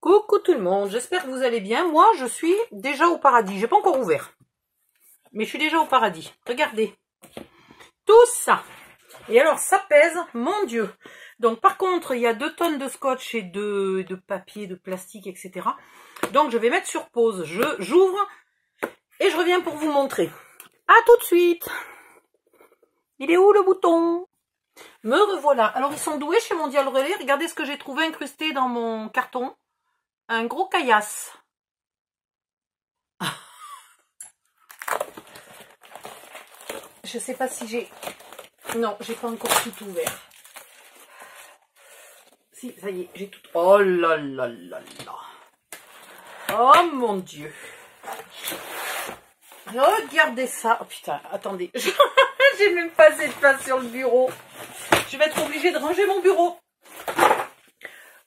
Coucou tout le monde, j'espère que vous allez bien. Moi, je suis déjà au paradis. J'ai pas encore ouvert, mais je suis déjà au paradis. Regardez, tout ça. Et alors, ça pèse, mon Dieu. Donc, par contre, il y a 2 tonnes de scotch et de papier, de plastique, etc. Donc, je vais mettre sur pause. J'ouvre et je reviens pour vous montrer. À tout de suite. Il est où le bouton? Me revoilà. Alors, ils sont doués chez Mondial Relais. Regardez ce que j'ai trouvé incrusté dans mon carton. Un gros caillasse. Je sais pas si j'ai... Non, j'ai pas encore tout ouvert. Si, ça y est, j'ai tout... Oh là là là là. Oh mon Dieu. Regardez ça. Oh putain, attendez. J'ai même pas assez de place sur le bureau. Je vais être obligée de ranger mon bureau.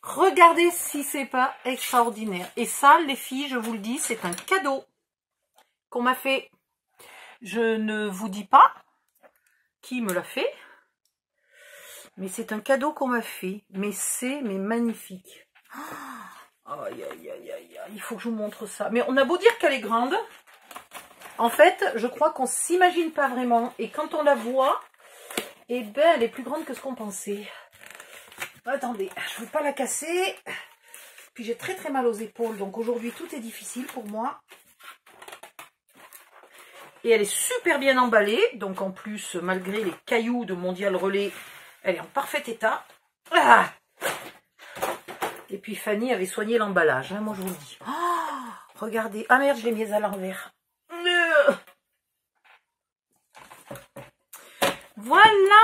Regardez si c'est pas extraordinaire. Et ça, les filles, je vous le dis, c'est un cadeau qu'on m'a fait. Je ne vous dis pas qui me l'a fait, mais c'est un cadeau qu'on m'a fait. Mais c'est magnifique. Aïe, aïe, aïe, aïe, il faut que je vous montre ça. Mais on a beau dire qu'elle est grande. En fait, je crois qu'on s'imagine pas vraiment. Et quand on la voit, eh ben, elle est plus grande que ce qu'on pensait. Attendez, je ne veux pas la casser. Puis j'ai très très mal aux épaules. Donc aujourd'hui, tout est difficile pour moi. Et elle est super bien emballée. Donc en plus, malgré les cailloux de Mondial Relais, elle est en parfait état. Ah, et puis Fanny avait soigné l'emballage. Hein, moi je vous le dis. Oh, regardez. Ah merde, je l'ai mise à l'envers. Voilà.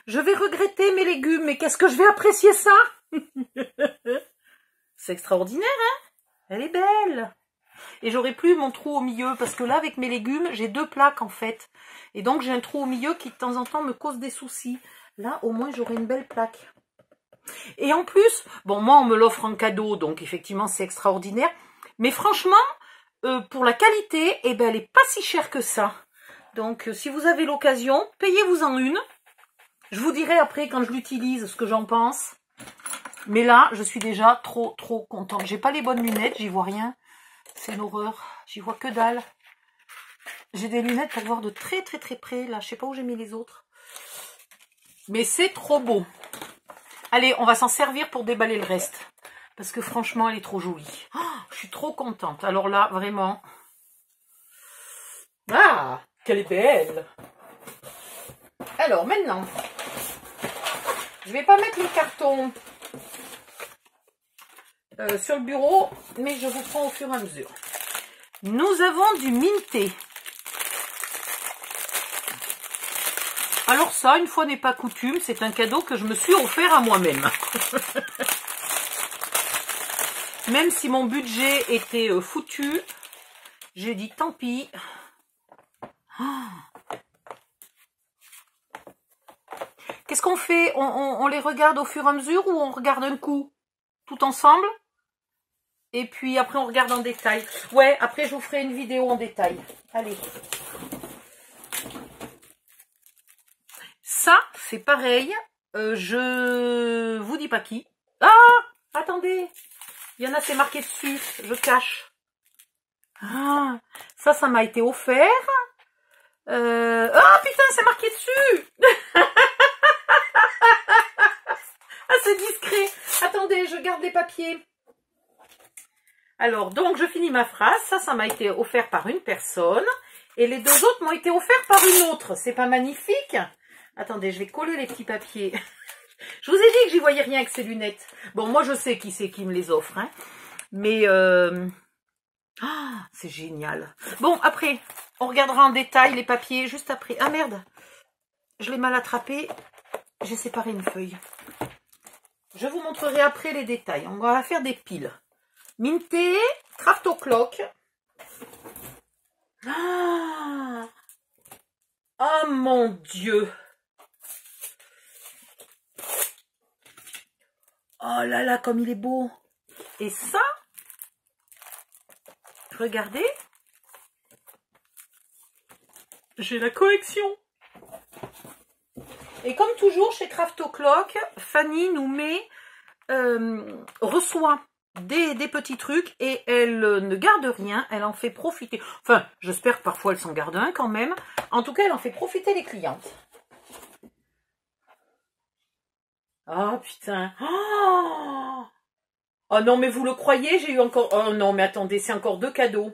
Je vais regretter mes légumes, mais qu'est-ce que je vais apprécier ça? C'est extraordinaire, hein? Elle est belle. Et j'aurais plus mon trou au milieu, parce que là, avec mes légumes, j'ai 2 plaques, en fait. Et donc, j'ai un trou au milieu qui, de temps en temps, me cause des soucis. Là, au moins, j'aurai une belle plaque. Et en plus, bon, moi, on me l'offre en cadeau, donc, effectivement, c'est extraordinaire. Mais franchement, pour la qualité, eh ben, elle est pas si chère que ça. Donc, si vous avez l'occasion, payez-vous-en une. Je vous dirai après, quand je l'utilise, ce que j'en pense. Mais là, je suis déjà trop contente. J'ai pas les bonnes lunettes, j'y vois rien. C'est une horreur. J'y vois que dalle. J'ai des lunettes pour voir de très près. Là, je sais pas où j'ai mis les autres. Mais c'est trop beau. Allez, on va s'en servir pour déballer le reste. Parce que franchement, elle est trop jolie. Oh, je suis trop contente. Alors là, vraiment... Ah, qu'elle est belle. Alors, maintenant... Je vais pas mettre le carton sur le bureau, mais je vous prends au fur et à mesure. Nous avons du minté. Alors ça, une fois n'est pas coutume, c'est un cadeau que je me suis offert à moi-même. Même si mon budget était foutu, j'ai dit tant pis. Qu'est-ce qu'on fait? On les regarde au fur et à mesure ou on regarde un coup tout ensemble? Et puis après on regarde en détail. Ouais, après je vous ferai une vidéo en détail. Allez. Ça, c'est pareil. Je vous dis pas qui. Ah, attendez. Il y en a, c'est marqué dessus. Je cache. Ah, ça m'a été offert. Oh putain, c'est marqué dessus. Ah, c'est discret. Attendez, je garde les papiers. Alors, donc, je finis ma phrase. Ça m'a été offert par une personne. Et les 2 autres m'ont été offerts par une autre. C'est pas magnifique? Attendez, je vais coller les petits papiers. Je vous ai dit que j'y voyais rien avec ces lunettes. Bon, moi, je sais qui c'est qui me les offre. Hein. Mais, oh, c'est génial. Bon, après, on regardera en détail les papiers juste après. Ah, merde. Je l'ai mal attrapé. J'ai séparé une feuille. Je vous montrerai après les détails. On va faire des piles. Minté, Craft O'Clock. Ah, oh mon Dieu. Oh là là, comme il est beau. Et ça, regardez. J'ai la collection. Et comme toujours chez Craft O'Clock, Fanny nous met reçoit des petits trucs et elle ne garde rien, elle en fait profiter. Enfin, j'espère que parfois elle s'en garde un quand même. En tout cas, elle en fait profiter les clientes. Ah, putain. Oh, oh non, mais vous le croyez, j'ai eu encore... Oh non, mais attendez, c'est encore 2 cadeaux.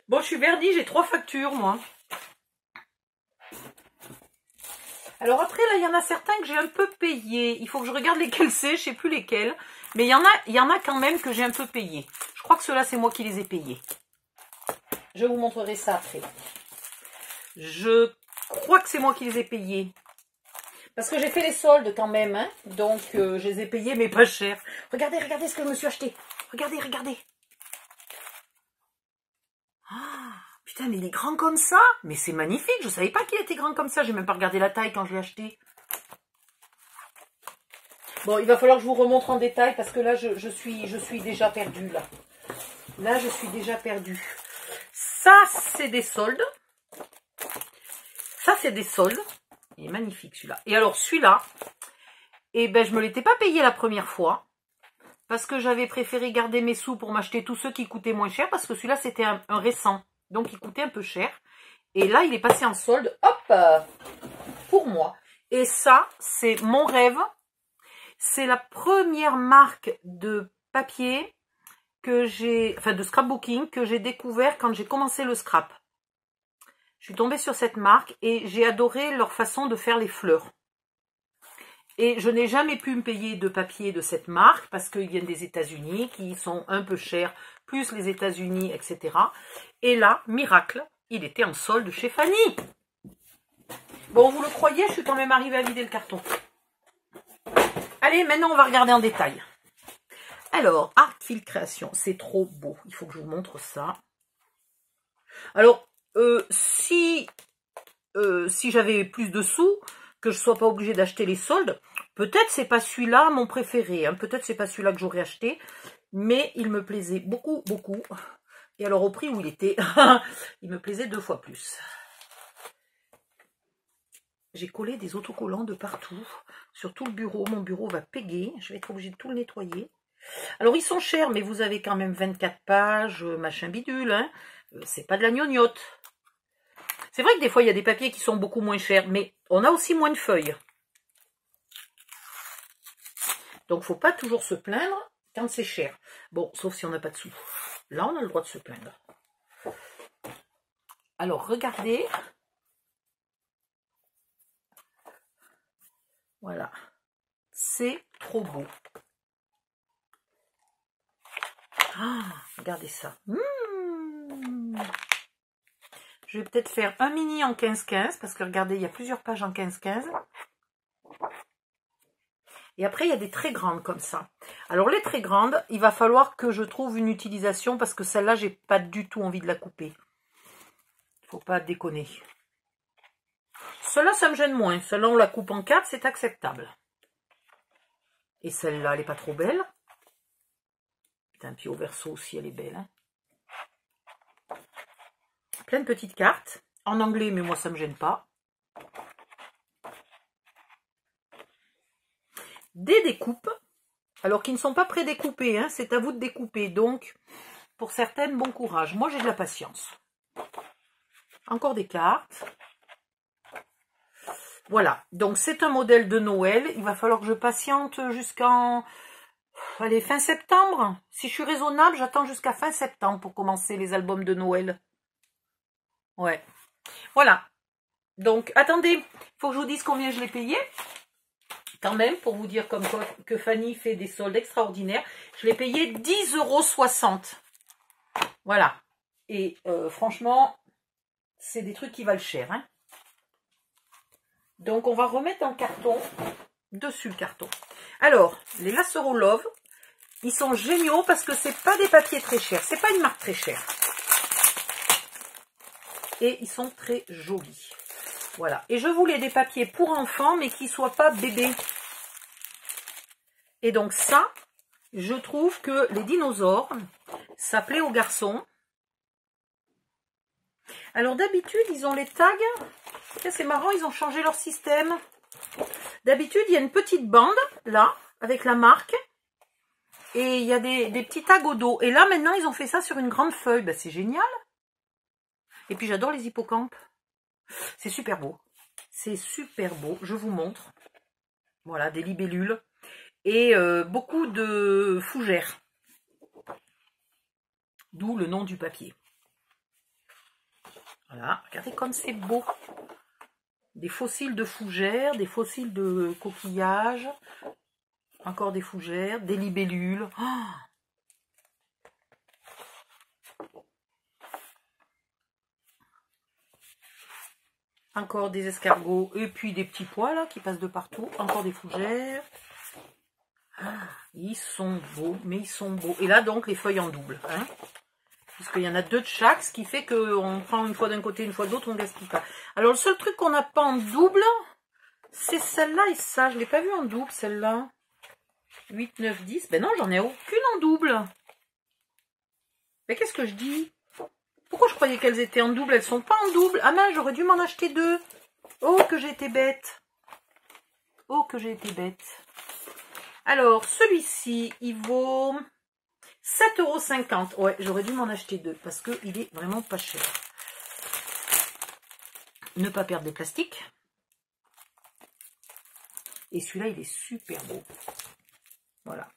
Bon, je suis verdie, j'ai 3 factures, moi. Alors après, là, il y en a certains que j'ai un peu payés. Il faut que je regarde lesquels c'est, je sais plus lesquels. Mais il y en a quand même que j'ai un peu payés. Je crois que ceux-là, c'est moi qui les ai payés. Je vous montrerai ça après. Je crois que c'est moi qui les ai payés. Parce que j'ai fait les soldes quand même, hein. Donc, je les ai payés, mais pas cher. Regardez, regardez ce que je me suis acheté. Regardez, regardez. Ah, putain, mais il est grand comme ça. Mais c'est magnifique. Je savais pas qu'il était grand comme ça. J'ai même pas regardé la taille quand je l'ai acheté. Bon, il va falloir que je vous remontre en détail parce que là, je suis déjà perdue, là. Là, je suis déjà perdue. Ça, c'est des soldes. Ça, c'est des soldes. Il est magnifique, celui-là. Et alors, celui-là, eh ben, je me l'étais pas payé la première fois. Parce que j'avais préféré garder mes sous pour m'acheter tous ceux qui coûtaient moins cher. Parce que celui-là, c'était un récent. Donc, il coûtait un peu cher. Et là, il est passé en solde. Hop, pour moi. Et ça, c'est mon rêve. C'est la première marque de papier que j'ai, enfin de scrapbooking, que j'ai découvert quand j'ai commencé le scrap. Je suis tombée sur cette marque et j'ai adoré leur façon de faire les fleurs. Et je n'ai jamais pu me payer de papier de cette marque parce qu'ils viennent des États-Unis, qui sont un peu chers, plus les États-Unis, etc. Et là, miracle, il était en solde chez Fanny. Bon, vous le croyez, je suis quand même arrivée à vider le carton. Allez, maintenant on va regarder en détail. Alors, Artfield Création, c'est trop beau. Il faut que je vous montre ça. Alors, si j'avais plus de sous, que je ne sois pas obligée d'acheter les soldes, peut-être c'est pas celui-là mon préféré. Hein. Peut-être c'est pas celui-là que j'aurais acheté. Mais il me plaisait beaucoup, beaucoup. Et alors au prix où il était, il me plaisait 2 fois plus. J'ai collé des autocollants de partout, sur tout le bureau. Mon bureau va péguer. Je vais être obligée de tout le nettoyer. Alors, ils sont chers, mais vous avez quand même 24 pages, machin bidule. Hein. C'est pas de la gnognotte. C'est vrai que des fois, il y a des papiers qui sont beaucoup moins chers, mais on a aussi moins de feuilles. Donc, faut pas toujours se plaindre quand c'est cher. Bon, sauf si on n'a pas de sous. Là, on a le droit de se plaindre. Alors, regardez. Voilà. C'est trop beau. Ah, regardez ça. Je vais peut-être faire un mini en 15-15, parce que regardez, il y a plusieurs pages en 15-15. Et après, il y a des très grandes comme ça. Alors, les très grandes, il va falloir que je trouve une utilisation, parce que celle-là, j'ai pas du tout envie de la couper. Faut pas déconner. Celle-là, ça me gêne moins. Celle-là, on la coupe en 4, c'est acceptable. Et celle-là, elle n'est pas trop belle. Putain, puis au verso aussi, elle est belle. Hein. Plein de petites cartes. En anglais, mais moi, ça ne me gêne pas. Des découpes. Alors, qui ne sont pas pré-découpées. Hein, c'est à vous de découper. Donc, pour certaines, bon courage. Moi, j'ai de la patience. Encore des cartes. Voilà. Donc, c'est un modèle de Noël. Il va falloir que je patiente jusqu'en... Allez, fin septembre. Si je suis raisonnable, j'attends jusqu'à fin septembre pour commencer les albums de Noël. Ouais. Voilà. Donc, attendez. Il faut que je vous dise combien je l'ai payé. Quand même, pour vous dire comme quoi que Fanny fait des soldes extraordinaires. Je l'ai payé 10,60 €. Voilà. Et franchement, c'est des trucs qui valent cher. Hein. Donc, on va remettre dans le carton. Dessus le carton. Alors, les Laceraux Love, ils sont géniaux parce que c'est pas des papiers très chers. C'est pas une marque très chère. Et ils sont très jolis. Voilà. Et je voulais des papiers pour enfants, mais qui ne soient pas bébés. Et donc ça, je trouve que les dinosaures, ça plaît aux garçons. Alors d'habitude, ils ont les tags. C'est marrant, ils ont changé leur système. D'habitude, il y a une petite bande, là, avec la marque. Et il y a des petits tags au dos. Et là, maintenant, ils ont fait ça sur une grande feuille. Ben, c'est génial. Et puis, j'adore les hippocampes. C'est super beau. C'est super beau. Je vous montre. Voilà, des libellules. Et beaucoup de fougères. D'où le nom du papier. Voilà, regardez comme c'est beau. Des fossiles de fougères, des fossiles de coquillages. Encore des fougères, des libellules. Oh, encore des escargots. Et puis des petits pois là qui passent de partout. Encore des fougères. Ah, ils sont beaux, mais ils sont beaux. Et là donc les feuilles en double. Hein, puisqu'il y en a 2 de chaque, ce qui fait qu'on prend une fois d'un côté, une fois de l'autre, on gaspille pas. Alors le seul truc qu'on n'a pas en double, c'est celle-là et ça. Je ne l'ai pas vue en double celle-là. 8, 9, 10. Ben non, j'en ai aucune en double. Mais qu'est-ce que je dis? Pourquoi je croyais qu'elles étaient en double? Elles sont pas en double. Ah mince, j'aurais dû m'en acheter 2. Oh, que j'ai été bête. Oh, que j'ai été bête. Alors, celui-ci, il vaut 7,50 €. Ouais, j'aurais dû m'en acheter 2 parce qu'il est vraiment pas cher. Ne pas perdre des plastiques. Et celui-là, il est super beau. Voilà.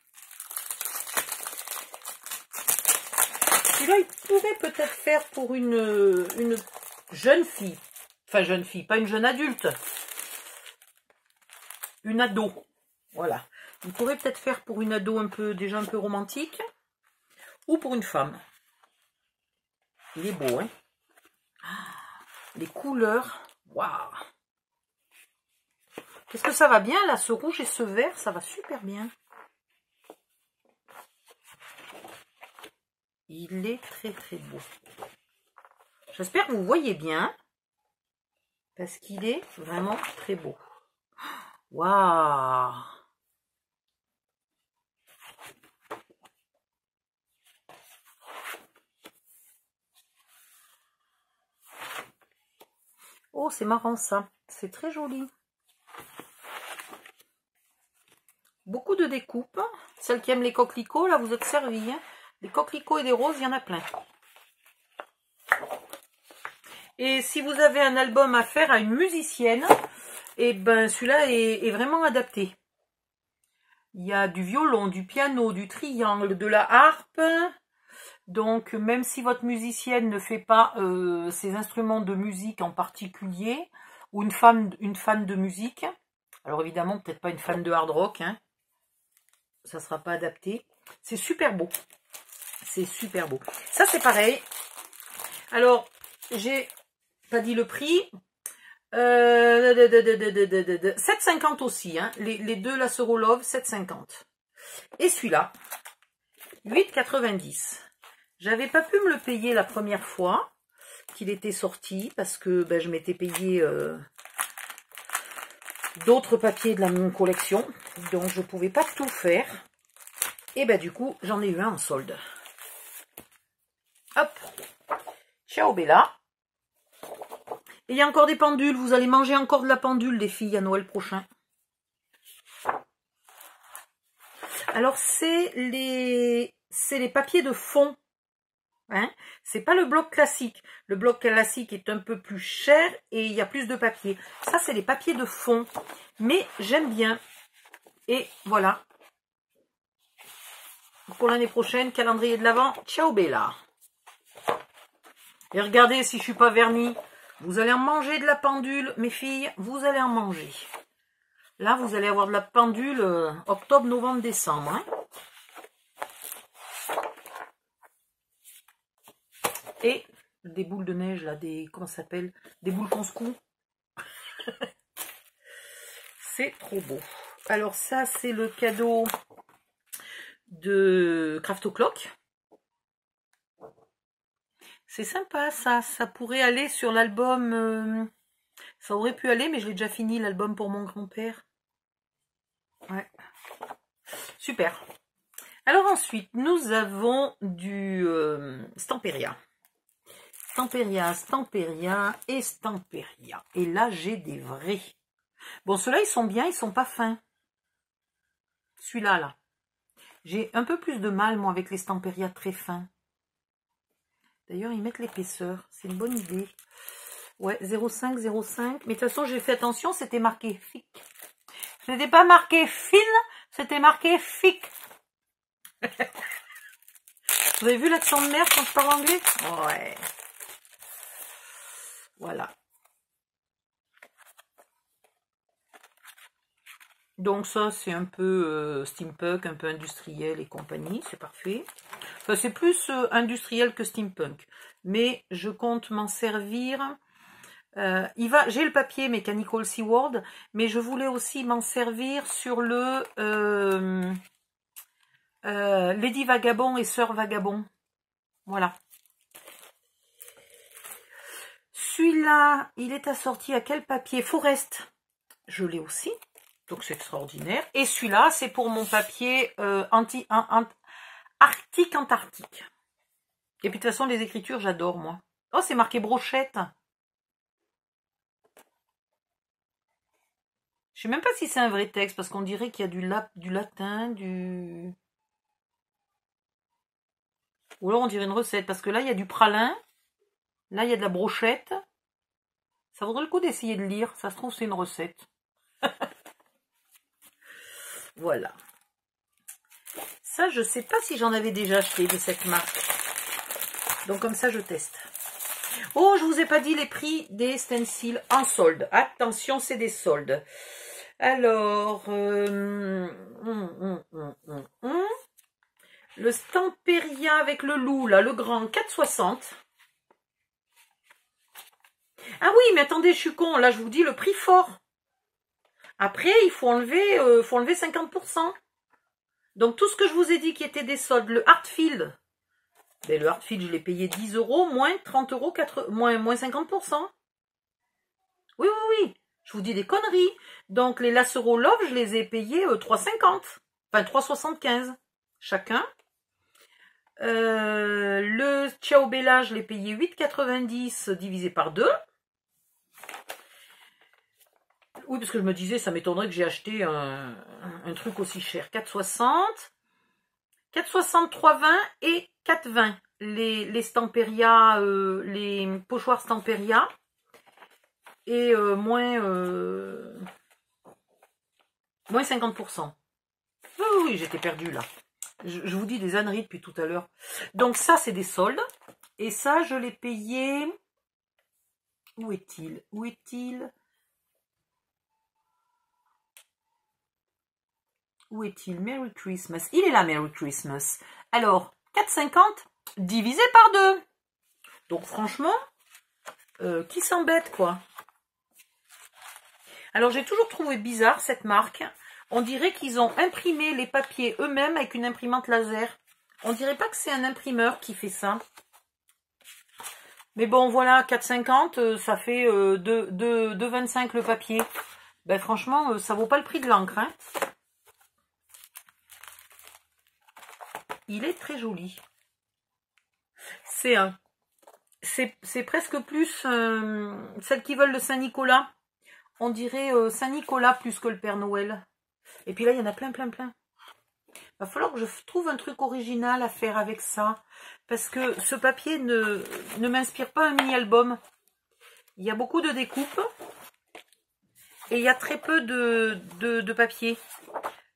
Celui-là, il pourrait peut-être faire pour une jeune fille. Enfin, jeune fille, pas une jeune adulte. Une ado. Voilà. Il pourrait peut-être faire pour une ado déjà un peu romantique. Ou pour une femme. Il est beau, hein. Les couleurs. Waouh. Qu'est-ce que ça va bien, là, ce rouge et ce vert, ça va super bien. Il est très très beau. J'espère que vous voyez bien. Parce qu'il est vraiment très beau. Waouh! Oh, c'est marrant ça. C'est très joli. Beaucoup de découpes. Celles qui aiment les coquelicots, là, vous êtes servis. Hein. Les coquelicots et des roses, il y en a plein. Et si vous avez un album à faire à une musicienne, et ben celui-là est vraiment adapté. Il y a du violon, du piano, du triangle, de la harpe. Donc, même si votre musicienne ne fait pas ses instruments de musique en particulier, ou une fan de musique, alors évidemment, peut-être pas une fan de hard rock, hein, ça ne sera pas adapté. C'est super beau. C'est super beau. Ça, c'est pareil. Alors, j'ai pas dit le prix. 7,50 aussi. Hein. Les deux Lasso Love, 7,50. Et celui-là, 8,90. J'avais pas pu me le payer la première fois qu'il était sorti parce que ben, je m'étais payé d'autres papiers de la même collection. Donc je pouvais pas tout faire. Et ben du coup, j'en ai eu un en solde. Hop. Ciao Bella. Et il y a encore des pendules. Vous allez manger encore de la pendule, les filles, à Noël prochain. Alors, c'est les papiers de fond. Hein, c'est pas le bloc classique. Le bloc classique est un peu plus cher et il y a plus de papier. Ça, c'est les papiers de fond. Mais j'aime bien. Et voilà. Pour l'année prochaine, calendrier de l'Avent. Ciao Bella. Et regardez si je suis pas vernie. Vous allez en manger de la pendule, mes filles. Vous allez en manger. Là, vous allez avoir de la pendule octobre, novembre, décembre. Hein. Et des boules de neige, là, comment ça s'appelle? Des boules qu'on secoue. C'est trop beau. Alors ça, c'est le cadeau de Craft O'Clock. C'est sympa, ça. Ça pourrait aller sur l'album. Ça aurait pu aller, mais je l'ai déjà fini, l'album pour mon grand-père. Ouais. Super. Alors ensuite, nous avons du Stamperia. Stamperia, Stamperia et Stamperia. Et là, j'ai des vrais. Bon, ceux-là, ils sont bien, ils sont pas fins. Celui-là, là. J'ai un peu plus de mal, moi, avec les Stamperia très fins. D'ailleurs, ils mettent l'épaisseur. C'est une bonne idée. Ouais, 0,5, 0,5. Mais de toute façon, j'ai fait attention, c'était marqué FIC. Ce n'était pas marqué fine, c'était marqué FIC. Vous avez vu l'accent de merde quand je parle anglais? Ouais. Voilà. Donc ça, c'est un peu steampunk, un peu industriel et compagnie, c'est parfait. Enfin, c'est plus industriel que steampunk. Mais je compte m'en servir. J'ai le papier Mechanical Seaworld, mais je voulais aussi m'en servir sur le Lady Vagabond et Sœur Vagabond. Voilà. Celui-là, il est assorti à quel papier? Forest. Je l'ai aussi. Donc c'est extraordinaire. Et celui-là, c'est pour mon papier Arctique-Antarctique. Et puis de toute façon, les écritures, j'adore, moi. Oh, c'est marqué brochette. Je sais même pas si c'est un vrai texte, parce qu'on dirait qu'il y a du latin, du... Ou alors on dirait une recette, parce que là, il y a du pralin. Là, il y a de la brochette. Ça vaudrait le coup d'essayer de lire. Ça se trouve, c'est une recette. Voilà. Ça, je sais pas si j'en avais déjà acheté de cette marque. Donc comme ça, je teste. Oh, je vous ai pas dit les prix des stencils en solde. Attention, c'est des soldes. Alors, le Stamperia avec le loup, là, le grand, 4,60. Ah oui, mais attendez, je suis con. Là, je vous dis le prix fort. Après, il faut enlever 50%. Donc, tout ce que je vous ai dit qui était des soldes, le Heartfield, ben, le Heartfield, je l'ai payé 10 €, moins 30 €, moins 50%. Oui, oui, oui. Je vous dis des conneries. Donc, les Lacero Love, je les ai payés 3,50. Enfin, 3,75 chacun. Le Ciao Bella, je l'ai payé 8,90 divisé par 2. Oui, parce que je me disais, ça m'étonnerait que j'ai acheté un truc aussi cher. 4,60, 4,60, 3,20 et 4,20. Les Stamperia, les pochoirs Stamperia. Et moins 50%. Oui, oui, j'étais perdue là. Je vous dis des âneries depuis tout à l'heure. Donc ça, c'est des soldes. Et ça, je l'ai payé... Où est-il? Où est-il? Où est-il? Merry Christmas. Il est là, Merry Christmas. Alors, 4,50 divisé par 2. Donc, franchement, qui s'embête, quoi? Alors, j'ai toujours trouvé bizarre cette marque. On dirait qu'ils ont imprimé les papiers eux-mêmes avec une imprimante laser. On dirait pas que c'est un imprimeur qui fait ça. Mais bon, voilà, 4,50, ça fait 2,25 le papier. Ben, franchement, ça vaut pas le prix de l'encre, hein. Il est très joli. C'est presque plus celles qui veulent le Saint-Nicolas. On dirait Saint-Nicolas plus que le Père Noël. Et puis là, il y en a plein, plein, plein. Il va falloir que je trouve un truc original à faire avec ça. Parce que ce papier ne m'inspire pas un mini-album. Il y a beaucoup de découpes. Et il y a très peu de papier.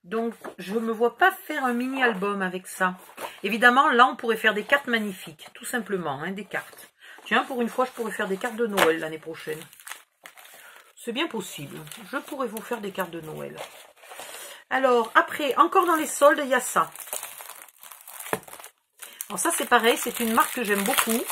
Donc, je ne me vois pas faire un mini-album avec ça. Évidemment, là, on pourrait faire des cartes magnifiques. Tout simplement, hein, des cartes. Tiens, pour une fois, je pourrais faire des cartes de Noël l'année prochaine. C'est bien possible. Je pourrais vous faire des cartes de Noël. Alors, après, encore dans les soldes, il y a ça. Alors ça, c'est pareil. C'est une marque que j'aime beaucoup.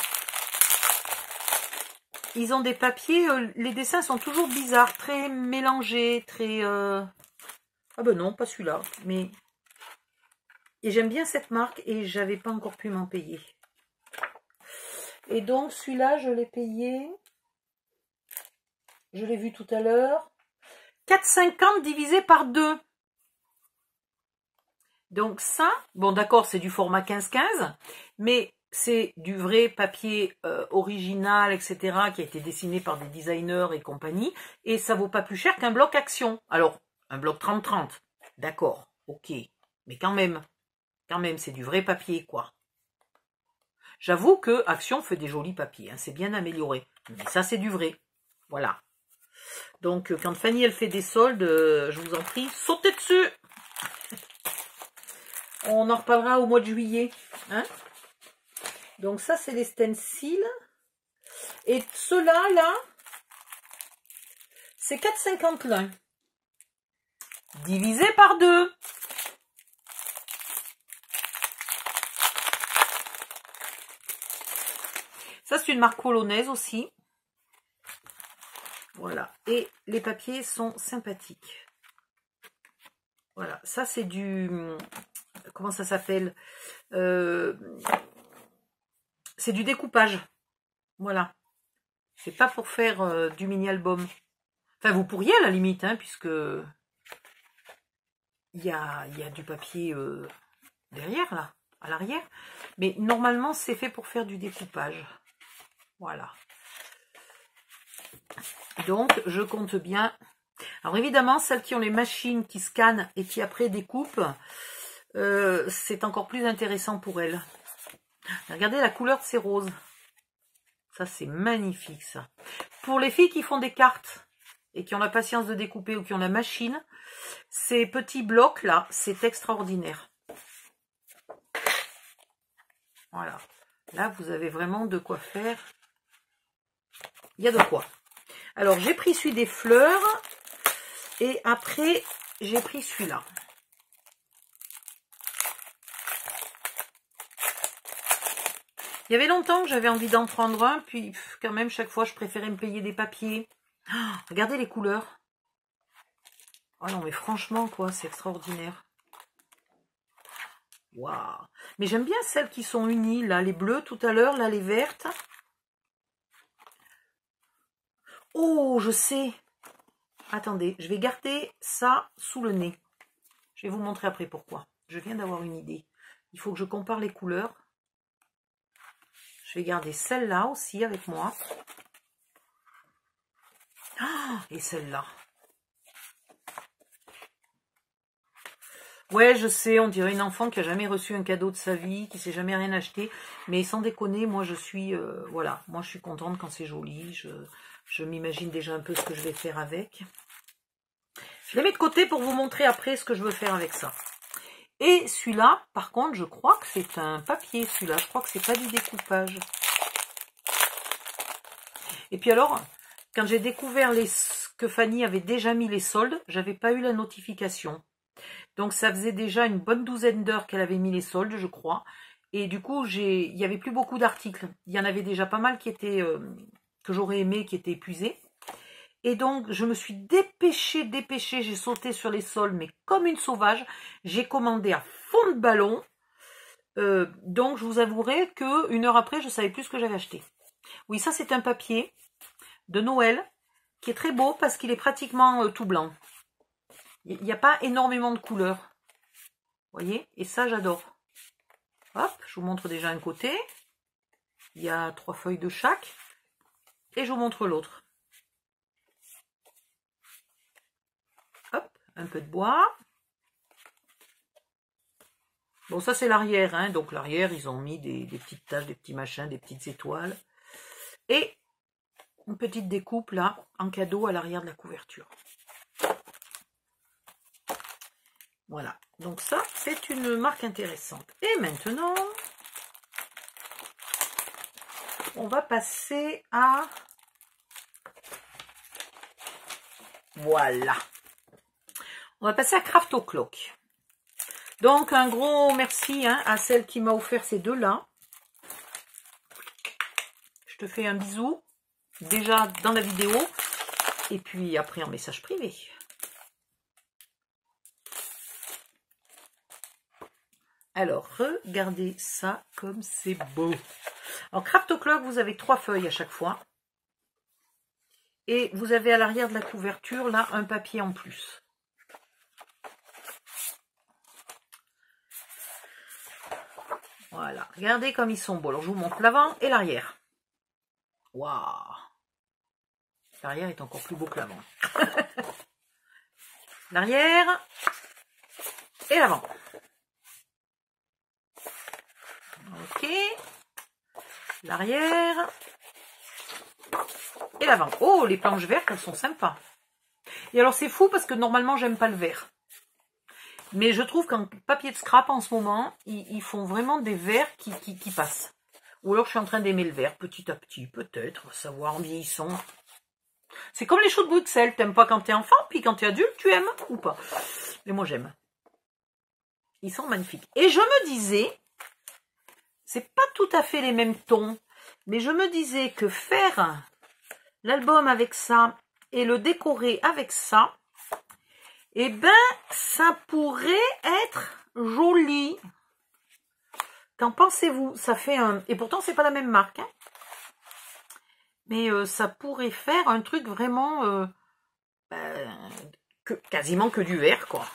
Ils ont des papiers. Les dessins sont toujours bizarres. Très mélangés. Très... Ah ben non, pas celui-là. Mais... Et j'aime bien cette marque. Et j'avais pas encore pu m'en payer. Et donc, celui-là, je l'ai payé... Je l'ai vu tout à l'heure. 4,50 divisé par 2. Donc ça, bon d'accord, c'est du format 15-15. Mais c'est du vrai papier original, etc., qui a été dessiné par des designers et compagnie, et ça vaut pas plus cher qu'un bloc Action. Alors, un bloc 30-30, d'accord, ok, mais quand même, c'est du vrai papier, quoi. J'avoue que Action fait des jolis papiers, hein, c'est bien amélioré, mais ça, c'est du vrai, voilà. Donc, quand Fanny, elle fait des soldes, je vous en prie, sautez dessus. On en reparlera au mois de juillet, hein. Donc ça, c'est les stencils. Et ceux-là, là, c'est 4,50 l'un. Divisé par 2. Ça, c'est une marque polonaise aussi. Voilà. Et les papiers sont sympathiques. Voilà. Ça, c'est du... Comment ça s'appelle? C'est du découpage. Voilà. C'est pas pour faire du mini-album. Enfin, vous pourriez à la limite, hein, puisque il y a du papier derrière, là, à l'arrière. Mais normalement, c'est fait pour faire du découpage. Voilà. Donc, je compte bien. Alors, évidemment, celles qui ont les machines qui scannent et qui après découpent, c'est encore plus intéressant pour elles. Regardez la couleur de ces roses. Ça, c'est magnifique, ça. Pour les filles qui font des cartes et qui ont la patience de découper ou qui ont la machine, ces petits blocs-là, c'est extraordinaire. Voilà. Là, vous avez vraiment de quoi faire. Il y a de quoi. Alors, j'ai pris celui des fleurs. Et après, j'ai pris celui-là. Il y avait longtemps que j'avais envie d'en prendre un. Puis, quand même, chaque fois, je préférais me payer des papiers. Oh, regardez les couleurs. Oh non, mais franchement, quoi, c'est extraordinaire. Waouh. Mais j'aime bien celles qui sont unies, là, les bleues tout à l'heure, là, les vertes. Oh, je sais. Attendez, je vais garder ça sous le nez. Je vais vous montrer après pourquoi. Je viens d'avoir une idée. Il faut que je compare les couleurs. Je vais garder celle-là aussi avec moi. Ah, et celle-là. Ouais, je sais, on dirait une enfant qui a jamais reçu un cadeau de sa vie, qui s'est jamais rien acheté. Mais sans déconner, moi je suis, voilà, moi je suis contente quand c'est joli. Je m'imagine déjà un peu ce que je vais faire avec. Je les mets de côté pour vous montrer après ce que je veux faire avec ça. Et celui-là, par contre, je crois que c'est un papier, celui-là. Je crois que c'est pas du découpage. Et puis alors, quand j'ai découvert que Fanny avait déjà mis les soldes, j'avais pas eu la notification. Donc ça faisait déjà une bonne douzaine d'heures qu'elle avait mis les soldes, je crois. Et du coup, il n'y avait plus beaucoup d'articles. Il y en avait déjà pas mal qui étaient que j'aurais aimé, qui étaient épuisés. Et donc, je me suis dépêchée, j'ai sauté sur les soldes, mais comme une sauvage. J'ai commandé à fond de ballon. Donc, je vous avouerai qu'une heure après, je ne savais plus ce que j'avais acheté. Oui, ça, c'est un papier de Noël qui est très beau parce qu'il est pratiquement tout blanc. Il n'y a pas énormément de couleurs. Vous voyez? Et ça, j'adore. Hop, je vous montre déjà un côté. Il y a 3 feuilles de chaque. Et je vous montre l'autre. Hop, un peu de bois. Bon, ça c'est l'arrière, hein. Donc l'arrière, ils ont mis des petites taches, des petits machins, des petites étoiles. Et une petite découpe là, en cadeau à l'arrière de la couverture. Voilà, donc ça, c'est une marque intéressante. Et maintenant, on va passer à... Voilà. On va passer à Craft O'Clock. Donc, un gros merci hein, à celle qui m'a offert ces deux-là. Je te fais un bisou, déjà dans la vidéo, et puis après en message privé. Alors, regardez ça comme c'est beau. En Craft O'Clock, vous avez 3 feuilles à chaque fois. Et vous avez à l'arrière de la couverture, là, un papier en plus. Voilà, regardez comme ils sont beaux. Alors je vous montre l'avant et l'arrière. Waouh! L'arrière est encore plus beau que l'avant. L'arrière et l'avant. Ok. L'arrière et l'avant. Oh, les planches vertes, elles sont sympas. Et alors c'est fou parce que normalement j'aime pas le vert. Mais je trouve qu'en papier de scrap en ce moment, ils font vraiment des verts qui passent. Ou alors je suis en train d'aimer le vert petit à petit, peut-être, on va savoir en vieillissant. C'est comme les choux de Bruxelles, t'aimes pas quand t'es enfant, puis quand t'es adulte, tu aimes ou pas. Mais moi j'aime. Ils sont magnifiques. Et je me disais, c'est pas tout à fait les mêmes tons, mais je me disais que faire l'album avec ça et le décorer avec ça, eh ben, ça pourrait être joli. Qu'en pensez-vous? Ça fait un... Et pourtant, c'est pas la même marque. Hein. Mais ça pourrait faire un truc vraiment... quasiment que du vert, quoi.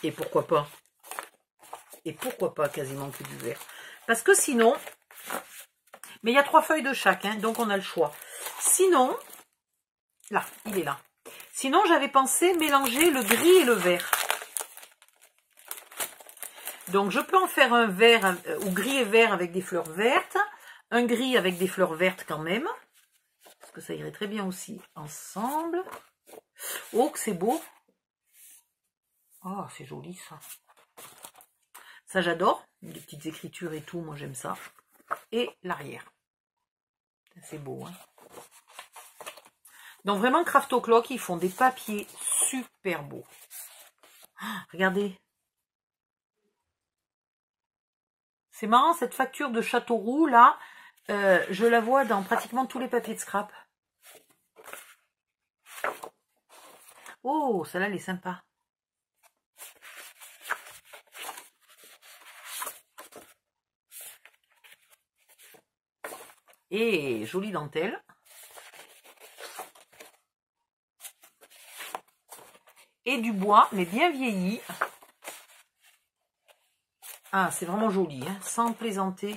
Et pourquoi pas? Et pourquoi pas quasiment que du vert? Parce que sinon... Mais il y a 3 feuilles de chaque, hein, donc on a le choix. Sinon... Là, il est là. Sinon, j'avais pensé mélanger le gris et le vert. Donc, je peux en faire un vert, ou gris et vert avec des fleurs vertes. Un gris avec des fleurs vertes quand même. Parce que ça irait très bien aussi ensemble. Oh, que c'est beau. Oh, c'est joli ça. Ça, j'adore. Des petites écritures et tout, moi j'aime ça. Et l'arrière. C'est beau, hein. Donc vraiment, Craft O'Clock, ils font des papiers super beaux. Ah, regardez. C'est marrant, cette facture de Châteauroux, là, je la vois dans pratiquement tous les papiers de scrap. Oh, celle-là, elle est sympa. Et jolie dentelle. Et du bois, mais bien vieilli. Ah, c'est vraiment joli, hein, sans plaisanter.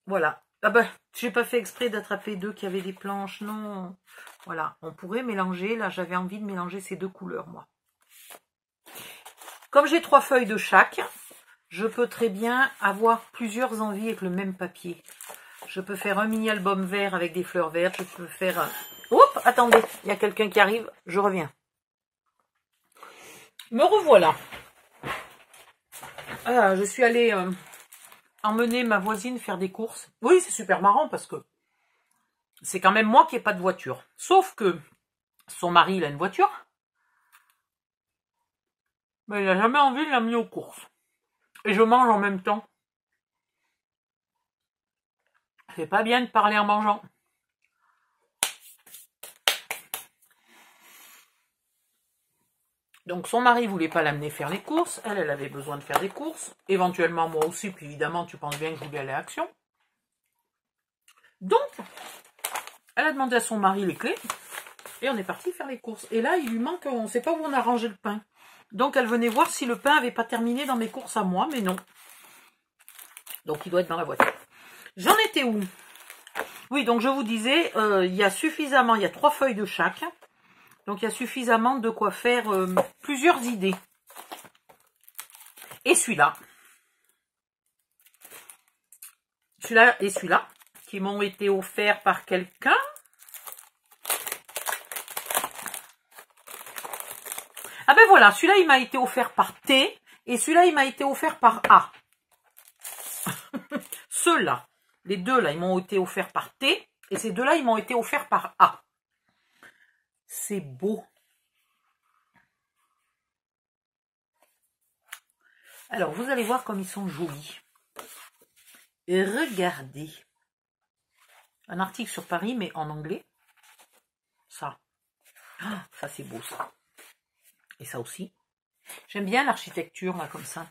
Voilà. Ah ben, j'ai pas fait exprès d'attraper 2 qui avaient des planches, non. Voilà, on pourrait mélanger. Là, j'avais envie de mélanger ces 2 couleurs, moi. Comme j'ai 3 feuilles de chaque, je peux très bien avoir plusieurs envies avec le même papier. Je peux faire un mini-album vert avec des fleurs vertes. Je peux faire... Oups, attendez, il y a quelqu'un qui arrive. Je reviens. Me revoilà. Ah, je suis allée emmener ma voisine faire des courses. Oui, c'est super marrant parce que c'est quand même moi qui n'ai pas de voiture. Sauf que son mari, il a une voiture. Mais il n'a jamais envie de l'amener aux courses. Et je mange en même temps. C'est pas bien de parler en mangeant. Donc son mari voulait pas l'amener faire les courses. Elle avait besoin de faire des courses. Éventuellement moi aussi. Puis évidemment, tu penses bien que je voulais aller à Action. Donc, elle a demandé à son mari les clés. Et on est parti faire les courses. Et là, il lui manque, on ne sait pas où on a rangé le pain. Donc elle venait voir si le pain n'avait pas terminé dans mes courses à moi. Mais non. Donc il doit être dans la voiture. J'en étais où? Oui, donc je vous disais, il y a suffisamment, il y a 3 feuilles de chaque. Donc il y a suffisamment de quoi faire plusieurs idées. Et celui-là. Celui-là et celui-là, qui m'ont été offerts par quelqu'un. Ah ben voilà, celui-là il m'a été offert par T. Et celui-là il m'a été offert par A. Ceux-là, les deux là, ils m'ont été offerts par T. Et ces deux-là, ils m'ont été offerts par A. C'est beau. Alors, vous allez voir comme ils sont jolis. Et regardez. Un article sur Paris, mais en anglais. Ça. Ah, ça, c'est beau, ça. Et ça aussi. J'aime bien l'architecture, là, comme ça.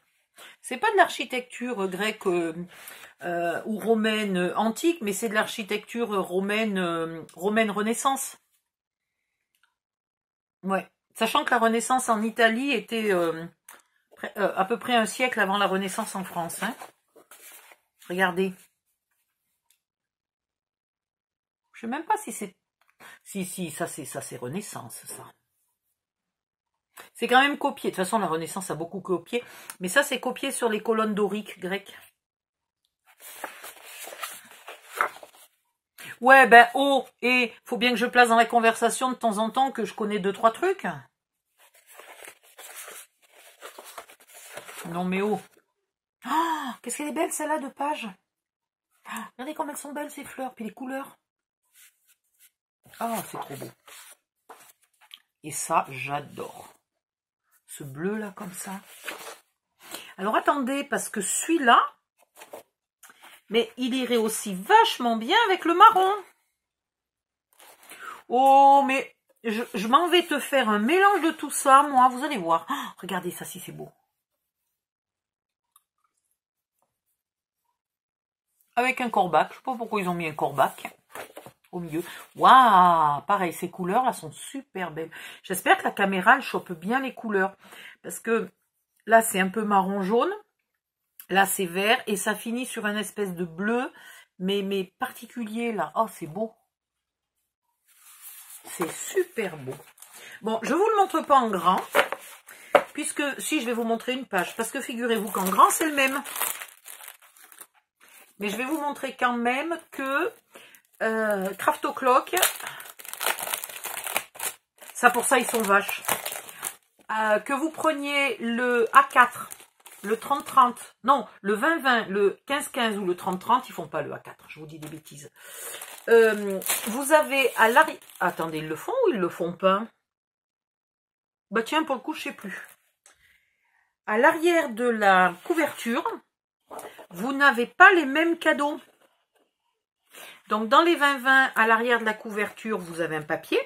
C'est pas de l'architecture grecque ou romaine antique, mais c'est de l'architecture romaine, romaine Renaissance. Ouais. Sachant que la Renaissance en Italie était à peu près un siècle avant la Renaissance en France. Hein. Regardez. Je sais même pas si c'est... Si, ça c'est Renaissance, ça. C'est quand même copié. De toute façon, la Renaissance a beaucoup copié. Mais ça, c'est copié sur les colonnes doriques grecques. Ouais, ben, oh, et faut bien que je place dans la conversation de temps en temps que je connais 2-3 trucs. Non, mais oh. Oh, qu'est-ce qu'elle est belle, celle-là, de page. Oh, regardez comme elles sont belles, ces fleurs. Puis les couleurs. Oh, c'est trop beau. Et ça, j'adore. Ce bleu-là, comme ça. Alors, attendez, parce que celui-là, mais il irait aussi vachement bien avec le marron. Oh, mais je m'en vais te faire un mélange de tout ça, moi. Vous allez voir. Oh, regardez ça, si c'est beau. Avec un corbac. Je sais pas pourquoi ils ont mis un corbac au milieu. Waouh, pareil, ces couleurs là sont super belles. J'espère que la caméra elle chope bien les couleurs. Parce que là, c'est un peu marron jaune. Là, c'est vert. Et ça finit sur un espèce de bleu. Mais particulier là. Oh, c'est beau. C'est super beau. Bon, je vous le montre pas en grand. Puisque, si, je vais vous montrer une page. Parce que figurez-vous qu'en grand, c'est le même. Mais je vais vous montrer quand même que Craft O'Clock, ça pour ça ils sont vaches. Que vous preniez le A4, le 30-30, non, le 20-20, le 15-15 ou le 30-30, ils font pas le A4, je vous dis des bêtises. Vous avez à l'arrière... Attendez, ils le font ou ils le font pas? Bah tiens, pour le coup, je sais plus. À l'arrière de la couverture, vous n'avez pas les mêmes cadeaux. Donc, dans les 20-20, à l'arrière de la couverture, vous avez un papier.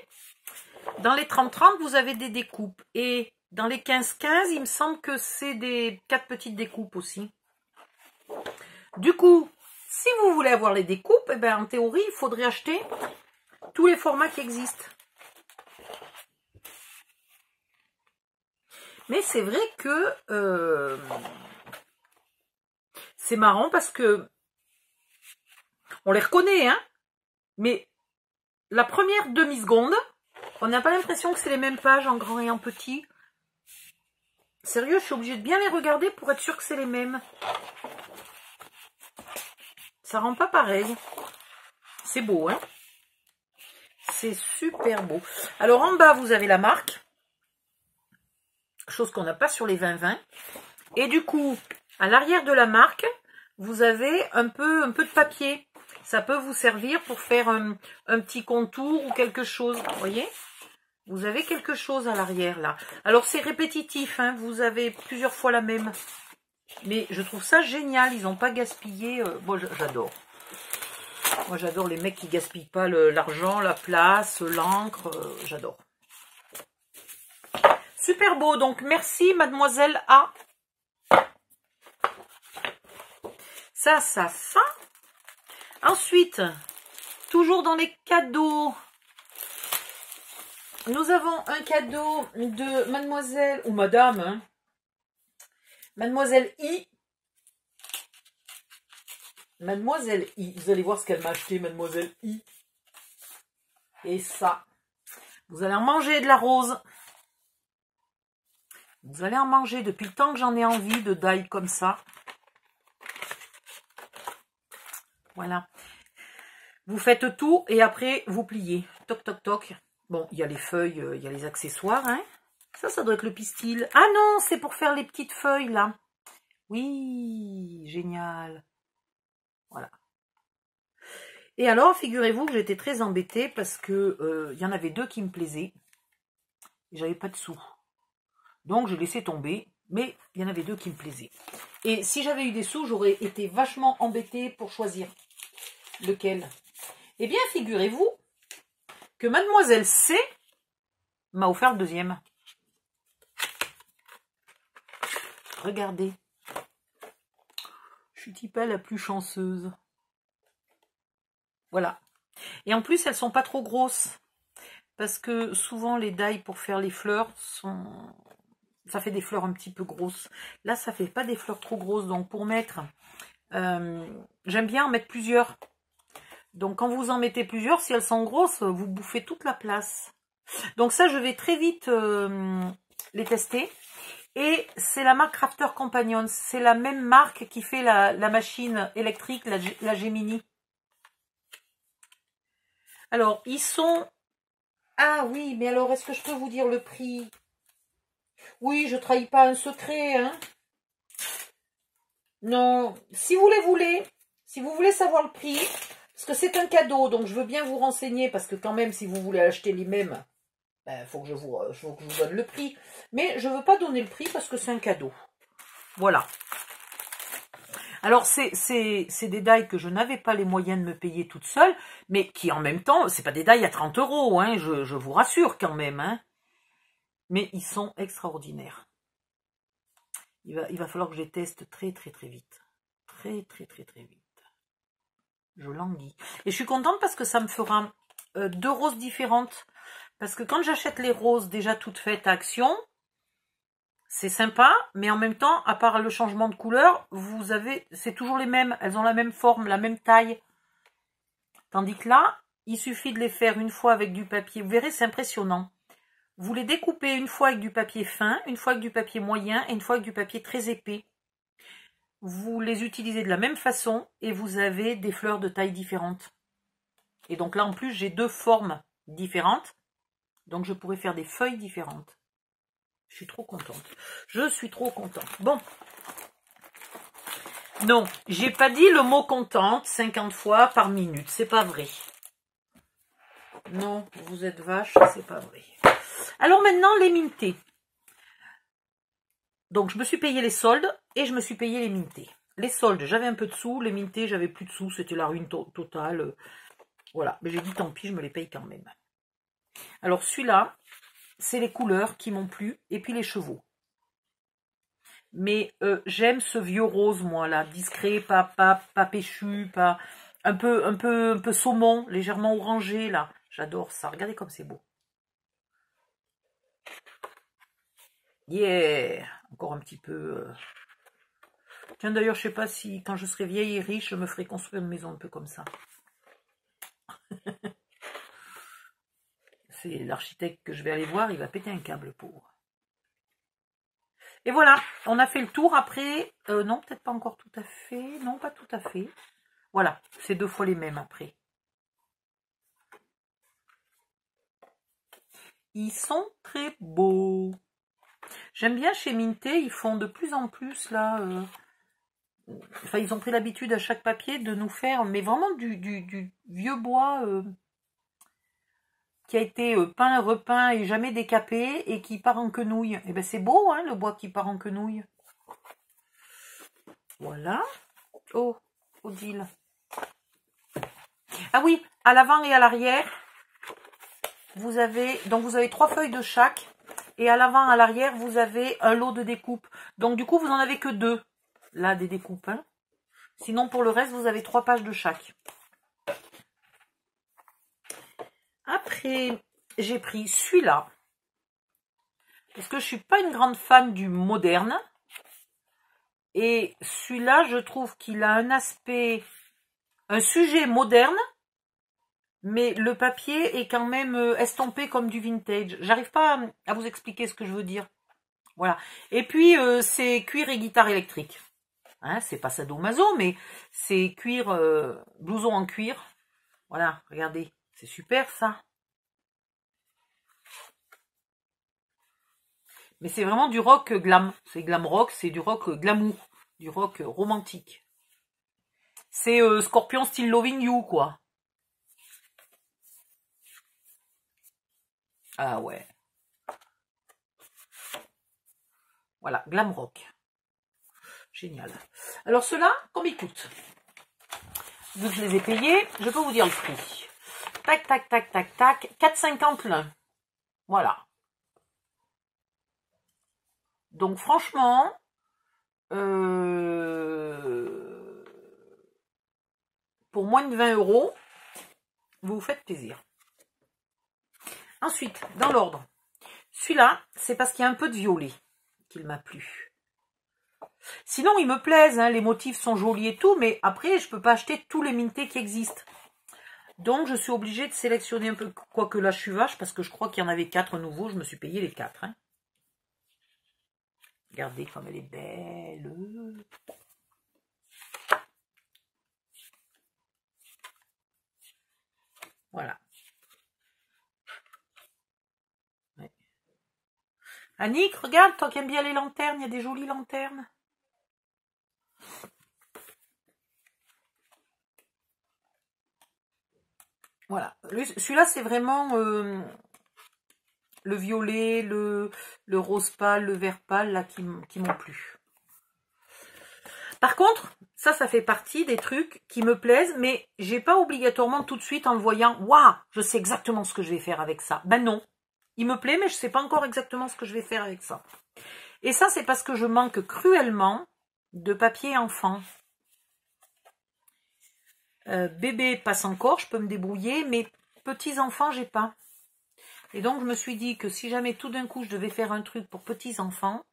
Dans les 30-30, vous avez des découpes. Et dans les 15-15, il me semble que c'est des 4 petites découpes aussi. Du coup, si vous voulez avoir les découpes, eh ben, en théorie, il faudrait acheter tous les formats qui existent. Mais c'est vrai que c'est marrant parce que on les reconnaît, hein. Mais la première demi-seconde, on n'a pas l'impression que c'est les mêmes pages en grand et en petit. Sérieux, je suis obligée de bien les regarder pour être sûre que c'est les mêmes. Ça rend pas pareil. C'est beau, hein. C'est super beau. Alors en bas, vous avez la marque. Chose qu'on n'a pas sur les 20-20. Et du coup, à l'arrière de la marque, vous avez un peu de papier. Ça peut vous servir pour faire un petit contour ou quelque chose. Vous voyez? Vous avez quelque chose à l'arrière là. Alors c'est répétitif, hein, vous avez plusieurs fois la même. Mais je trouve ça génial. Ils n'ont pas gaspillé. Moi j'adore. Moi j'adore les mecs qui gaspillent pas l'argent, la place, l'encre. J'adore. Super beau. Donc merci mademoiselle A. Ça. Ensuite, toujours dans les cadeaux, nous avons un cadeau de mademoiselle, ou madame, hein, mademoiselle I. Mademoiselle I. Vous allez voir ce qu'elle m'a acheté, mademoiselle I. Et ça, vous allez en manger de la rose. Vous allez en manger depuis le temps que j'en ai envie de die comme ça. Voilà. Vous faites tout et après vous pliez. Toc, toc, toc. Bon, il y a les feuilles, il y a les accessoires. Hein. Ça doit être le pistil. Ah non, c'est pour faire les petites feuilles là. Oui, génial. Voilà. Et alors, figurez-vous que j'étais très embêtée parce que y en avait 2 qui me plaisaient. Et j'avais pas de sous. Donc, j'ai laissé tomber. Mais il y en avait 2 qui me plaisaient. Et si j'avais eu des sous, j'aurais été vachement embêtée pour choisir lequel. Eh bien, figurez-vous que mademoiselle C m'a offert le deuxième. Regardez. Je suis pas la plus chanceuse. Voilà. Et en plus, elles sont pas trop grosses. Parce que souvent, les die pour faire les fleurs ça fait des fleurs un petit peu grosses. Là, ça fait pas des fleurs trop grosses. Donc, pour mettre... j'aime bien en mettre plusieurs. Donc, quand vous en mettez plusieurs, si elles sont grosses, vous bouffez toute la place. Donc, ça, je vais très vite les tester. Et c'est la marque Crafter Companions. C'est la même marque qui fait la machine électrique, la Gemini. Alors, ils sont... Ah oui, mais alors, est-ce que je peux vous dire le prix? Oui, je ne trahis pas un secret, hein. Non, si vous les voulez, si vous voulez savoir le prix, parce que c'est un cadeau, donc je veux bien vous renseigner, parce que quand même, si vous voulez acheter les mêmes, ben, faut que je vous donne le prix. Mais je ne veux pas donner le prix parce que c'est un cadeau. Voilà. Alors, c'est des die que je n'avais pas les moyens de me payer toute seule, mais qui en même temps, c'est pas des die à 30 €, hein, je vous rassure quand même, hein. Mais ils sont extraordinaires. Il va falloir que je les teste très vite. Très vite. Je languis. Et je suis contente parce que ça me fera 2 roses différentes. Parce que quand j'achète les roses déjà toutes faites à Action, c'est sympa, mais en même temps, à part le changement de couleur, c'est toujours les mêmes. Elles ont la même forme, la même taille. Tandis que là, il suffit de les faire une fois avec du papier. Vous verrez, c'est impressionnant. Vous les découpez une fois avec du papier fin, une fois avec du papier moyen et une fois avec du papier très épais. Vous les utilisez de la même façon et vous avez des fleurs de taille différentes. Et donc là, en plus, j'ai 2 formes différentes. Donc, je pourrais faire des feuilles différentes. Je suis trop contente. Je suis trop contente. Bon. Non, j'ai pas dit le mot contente 50 fois par minute. C'est pas vrai. Non, vous êtes vache, c'est pas vrai. Alors maintenant, les mintés. Donc, je me suis payé les soldes et je me suis payé les mintés. Les soldes, j'avais un peu de sous. Les mintés, j'avais plus de sous. C'était la ruine totale. Voilà. Mais j'ai dit, tant pis, je me les paye quand même. Alors, celui-là, c'est les couleurs qui m'ont plu. Et puis, les chevaux. Mais j'aime ce vieux rose, moi, là. Discret, pas péchu, pas... Un peu saumon, légèrement orangé, là. J'adore ça. Regardez comme c'est beau. Yeah! Encore un petit peu... Tiens, d'ailleurs, je sais pas si, quand je serai vieille et riche, je me ferai construire une maison un peu comme ça. C'est l'architecte que je vais aller voir, il va péter un câble pour. Et voilà, on a fait le tour après. Non, peut-être pas encore tout à fait. Non, pas tout à fait. Voilà, c'est 2 fois les mêmes après. Ils sont très beaux. J'aime bien chez Minté, ils font de plus en plus là. Enfin, ils ont pris l'habitude à chaque papier de nous faire, mais vraiment du vieux bois qui a été peint, repeint et jamais décapé et qui part en quenouille. Et ben c'est beau, hein, le bois qui part en quenouille. Voilà. Oh, Odile. Ah oui, à l'avant et à l'arrière, vous avez 3 feuilles de chaque. Et à l'avant, à l'arrière, vous avez un lot de découpes. Donc du coup, vous n'en avez que 2. Là, des découpes. Hein. Sinon, pour le reste, vous avez 3 pages de chaque. Après, j'ai pris celui-là. Parce que je ne suis pas une grande fan du moderne. Et celui-là, je trouve qu'il a un aspect, un sujet moderne. Mais le papier est quand même estompé comme du vintage. J'arrive pas à vous expliquer ce que je veux dire. Voilà. Et puis, c'est cuir et guitare électrique. Hein, c'est pas sadomaso, mais c'est cuir, blouson en cuir. Voilà, regardez. C'est super, ça. Mais c'est vraiment du rock glam. C'est glam rock, c'est du rock glamour. Du rock romantique. C'est Scorpion Still Loving You, quoi. Ah ouais. Voilà, glam rock. Génial. Alors ceux-là, combien ils coûtent? Vu que je les ai payés, je peux vous dire le prix. Tac, tac, tac, tac, tac. 4,50 l'un. Voilà. Donc franchement, pour moins de 20 €, vous vous faites plaisir. Ensuite, dans l'ordre, celui-là, c'est parce qu'il y a un peu de violet. qu'il m'a plu. Sinon, ils me plaisent, hein, les motifs sont jolis et tout, mais après, je peux pas acheter tous les mintés qui existent. Donc, je suis obligée de sélectionner un peu, quoique là, je suis vache, parce que je crois qu'il y en avait 4 nouveaux, je me suis payé les 4. Hein. Regardez comme elle est belle. Voilà. Ouais. Annick, regarde, toi qui aimes bien les lanternes, il y a des jolies lanternes. Voilà. Celui-là, c'est vraiment le violet, le rose pâle, le vert pâle, là, qui m'ont plu. Par contre, ça fait partie des trucs qui me plaisent, mais j'ai pas obligatoirement tout de suite en le voyant, waouh, je sais exactement ce que je vais faire avec ça. Ben non, il me plaît, mais je sais pas encore exactement ce que je vais faire avec ça. Et ça, c'est parce que je manque cruellement de papier enfant. Bébé passe encore, je peux me débrouiller, mais petits enfants, j'ai pas. Et donc, je me suis dit que si jamais tout d'un coup, je devais faire un truc pour petits enfants,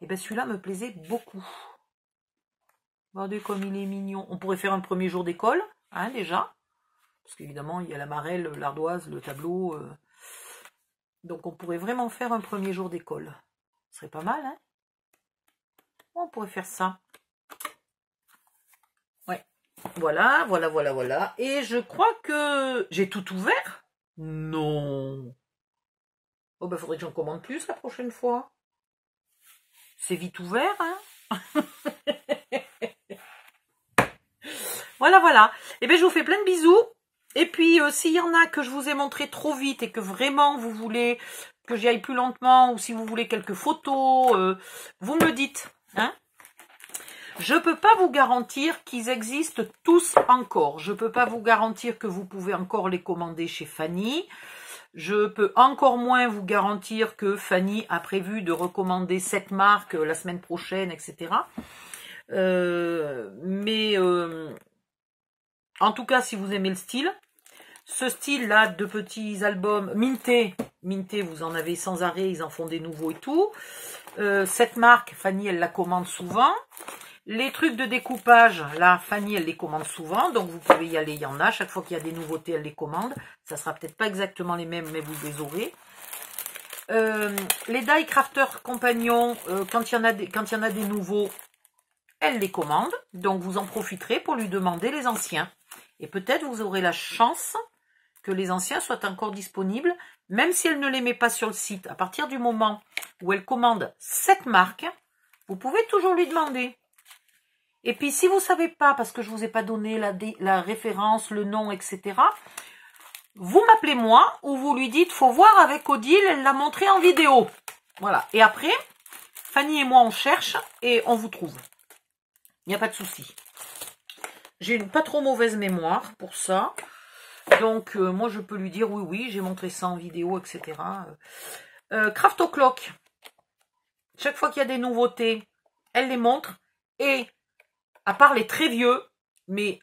et ben celui-là me plaisait beaucoup. Regardez comme il est mignon. On pourrait faire un premier jour d'école, hein, déjà. Parce qu'évidemment, il y a la marelle, l'ardoise, le tableau. Donc, on pourrait vraiment faire un premier jour d'école. Ce serait pas mal, hein? On pourrait faire ça. Ouais. Voilà, voilà, voilà, voilà. Et je crois que j'ai tout ouvert. Non. Oh, ben, faudrait que j'en commande plus la prochaine fois. C'est vite ouvert, hein? Voilà, voilà. Et bien, je vous fais plein de bisous. Et puis, s'il y en a que je vous ai montré trop vite et que vraiment vous voulez que j'y aille plus lentement, ou si vous voulez quelques photos, vous me le dites. Hein? Je ne peux pas vous garantir qu'ils existent tous encore. Je ne peux pas vous garantir que vous pouvez encore les commander chez Fanny. Je peux encore moins vous garantir que Fanny a prévu de recommander cette marque la semaine prochaine, etc. En tout cas, si vous aimez le style, ce style-là de petits albums Minté, vous en avez sans arrêt, ils en font des nouveaux et tout. Cette marque, Fanny, elle la commande souvent. Les trucs de découpage, là, Fanny, elle les commande souvent, donc vous pouvez y aller, il y en a. Chaque fois qu'il y a des nouveautés, elle les commande. Ça sera peut-être pas exactement les mêmes, mais vous les aurez. Les Die Crafter Compagnons, quand il y en a des nouveaux, elle les commande. Donc vous en profiterez pour lui demander les anciens. Et peut-être vous aurez la chance que les anciens soient encore disponibles, même si elle ne les met pas sur le site. À partir du moment où elle commande cette marque, vous pouvez toujours lui demander. Et puis, si vous ne savez pas, parce que je ne vous ai pas donné la référence, le nom, etc., vous m'appelez moi, ou vous lui dites, faut voir avec Odile, elle l'a montré en vidéo. Voilà. Et après, Fanny et moi, on cherche et on vous trouve. Il n'y a pas de souci. J'ai une pas trop mauvaise mémoire pour ça. Donc, moi, je peux lui dire, oui, oui, j'ai montré ça en vidéo, etc. Craft O'Clock. Chaque fois qu'il y a des nouveautés, elle les montre. Et à part les très vieux, mais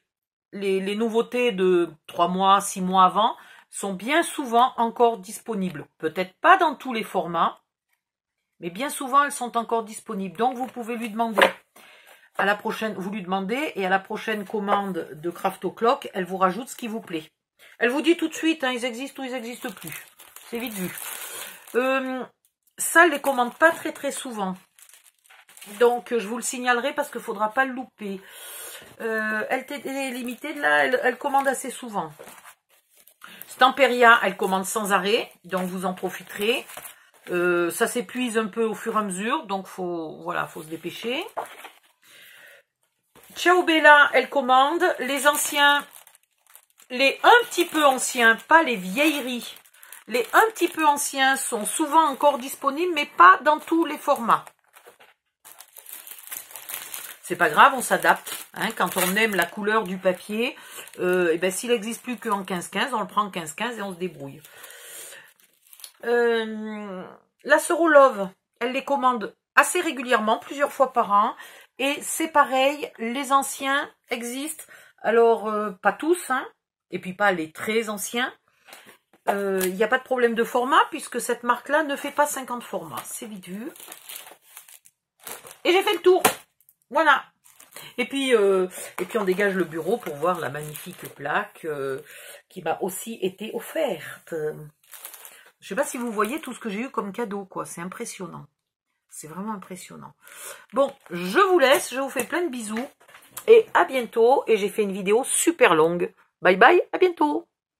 les nouveautés de 3 mois, 6 mois avant, sont bien souvent encore disponibles. Peut-être pas dans tous les formats, mais bien souvent, elles sont encore disponibles. Donc, vous pouvez lui demander. À la prochaine, vous lui demandez, et à la prochaine commande de Craft O'Clock, elle vous rajoute ce qui vous plaît. Elle vous dit tout de suite, hein, ils existent ou ils n'existent plus. C'est vite vu. Ça, elle ne les commande pas très très souvent. Donc, je vous le signalerai parce qu'il ne faudra pas le louper. LTD Limited, là, elle commande assez souvent. Stamperia, elle commande sans arrêt, donc vous en profiterez. Ça s'épuise un peu au fur et à mesure, donc voilà, faut se dépêcher. Ciao Bella, elle commande. Les anciens, les un petit peu anciens, pas les vieilleries. Les un petit peu anciens sont souvent encore disponibles, mais pas dans tous les formats. C'est pas grave, on s'adapte. Hein, quand on aime la couleur du papier, et ben, s'il n'existe plus qu'en 15-15, on le prend en 15-15 et on se débrouille. La Sœur Love, elle les commande assez régulièrement, plusieurs fois par an. Et c'est pareil, les anciens existent. Alors, pas tous, hein, et puis pas les très anciens. Il n'y a pas de problème de format, puisque cette marque-là ne fait pas 50 formats. C'est vite vu. Et j'ai fait le tour. Voilà. Et puis on dégage le bureau pour voir la magnifique plaque qui m'a aussi été offerte. Je sais pas si vous voyez tout ce que j'ai eu comme cadeau, quoi. C'est impressionnant. C'est vraiment impressionnant. Bon, je vous laisse. Je vous fais plein de bisous. Et à bientôt. Et j'ai fait une vidéo super longue. Bye bye, à bientôt.